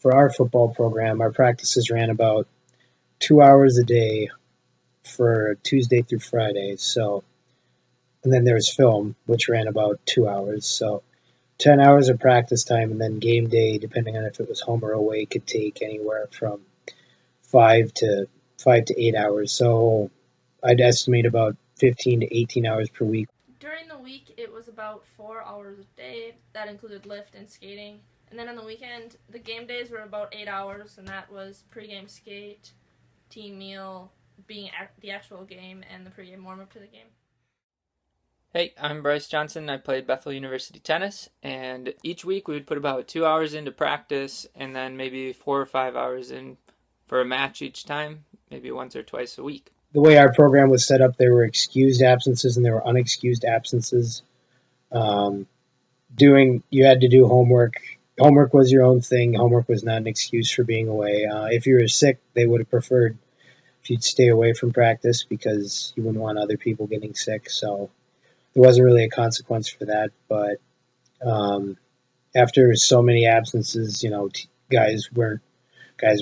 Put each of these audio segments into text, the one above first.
for our football program, our practices ran about 2 hours a day for Tuesday through Friday. So, and then there was film, which ran about 2 hours. So, 10 hours of practice time, and then game day, depending on if it was home or away, could take anywhere from 5 to 8 hours. So, I'd estimate about 15 to 18 hours per week. During the week, it was about 4 hours a day. That included lift and skating. And then on the weekend, the game days were about 8 hours, and that was pregame skate, team meal, being the actual game, and the pregame warm up to the game. Hey, I'm Bryce Johnson. I played Bethel University tennis, and each week we would put about 2 hours into practice and then maybe 4 or 5 hours in for a match each time, maybe once or twice a week. The way our program was set up, there were excused absences and there were unexcused absences. Um, you had to do homework. Homework was your own thing. Homework was not an excuse for being away. If you were sick, they would have preferred if you'd stay away from practice because you wouldn't want other people getting sick. So there wasn't really a consequence for that. But um, after so many absences, guys were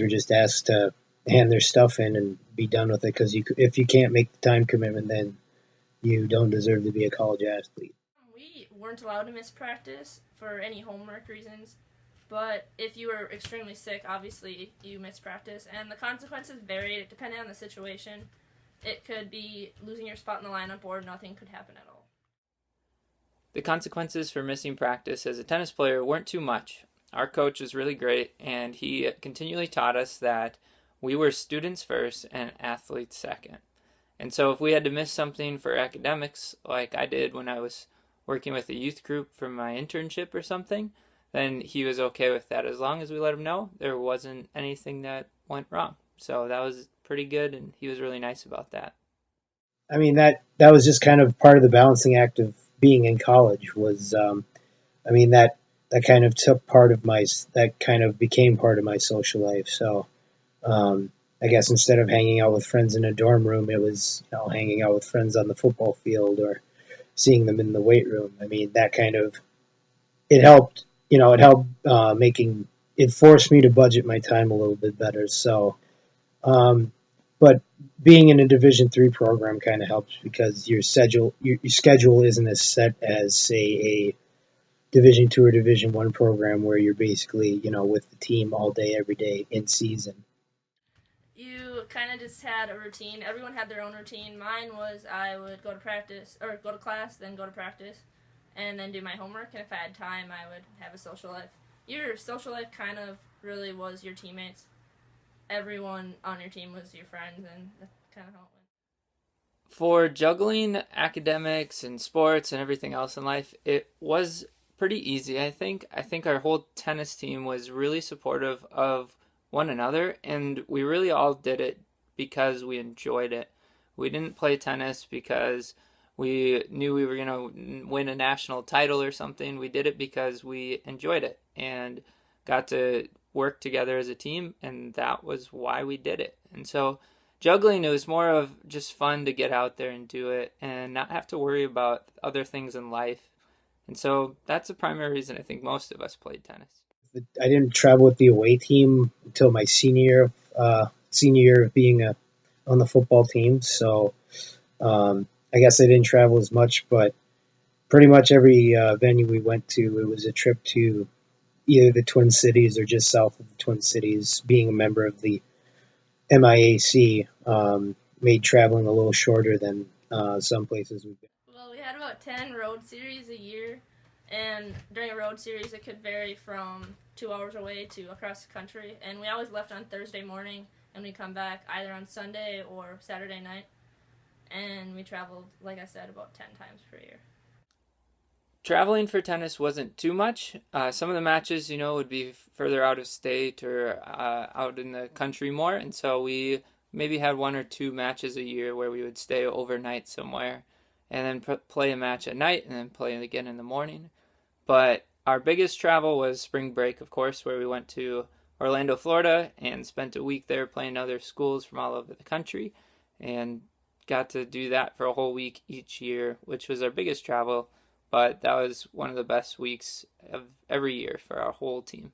just asked to hand their stuff in and be done with it because if you can't make the time commitment, then you don't deserve to be a college athlete. We weren't allowed to miss practice for any homework reasons, but if you were extremely sick, obviously you missed practice, and the consequences varied depending on the situation. It could be losing your spot in the lineup or nothing could happen at all. The consequences for missing practice as a tennis player weren't too much. Our coach was really great, and he continually taught us that we were students first and athletes second. And so if we had to miss something for academics, like I did when I was working with a youth group for my internship or something, then he was okay with that as long as we let him know there wasn't anything that went wrong. So that was pretty good, and he was really nice about that. I mean that was just kind of part of the balancing act of being in college. I mean that kind of took part of my that kind of became part of my social life. So I guess instead of hanging out with friends in a dorm room, it was hanging out with friends on the football field or seeing them in the weight room. I mean that kind of it helped. It helped making it forced me to budget my time a little bit better. So um, but being in a Division III program kind of helps because your schedule isn't as set as say a Division II or Division I program where you're basically with the team all day every day in season. You kind of just had a routine. Everyone had their own routine. Mine was I would go to practice or go to class, then go to practice, and then do my homework. And if I had time, I would have a social life. Your social life kind of really was your teammates. Everyone on your team was your friends, and that's kind of how it went. For juggling academics and sports and everything else in life, it was pretty easy, I think. I think our whole tennis team was really supportive of one another, and we really all did it because we enjoyed it. We didn't play tennis because we knew we were going to win a national title or something. We did it because we enjoyed it and got to work together as a team, and that was why we did it. And so juggling, it was more of just fun to get out there and do it and not have to worry about other things in life. And so that's the primary reason I think most of us played tennis. I didn't travel with the away team until my senior year of being on the football team. So I guess I didn't travel as much, but pretty much every venue we went to, it was a trip to either the Twin Cities or just south of the Twin Cities. Being a member of the MIAC made traveling a little shorter than some places we've been. Well, we had about 10 road series a year, and during a road series, it could vary from 2 hours away to across the country. And we always left on Thursday morning, and we come back either on Sunday or Saturday night. And we traveled, like I said, about 10 times per year. Traveling for tennis wasn't too much. Some of the matches, would be further out of state or out in the country more. And so we maybe had one or two matches a year where we would stay overnight somewhere and then play a match at night and then play it again in the morning. But our biggest travel was spring break, of course, where we went to Orlando, Florida, and spent a week there playing other schools from all over the country and got to do that for a whole week each year, which was our biggest travel. But that was one of the best weeks of every year for our whole team.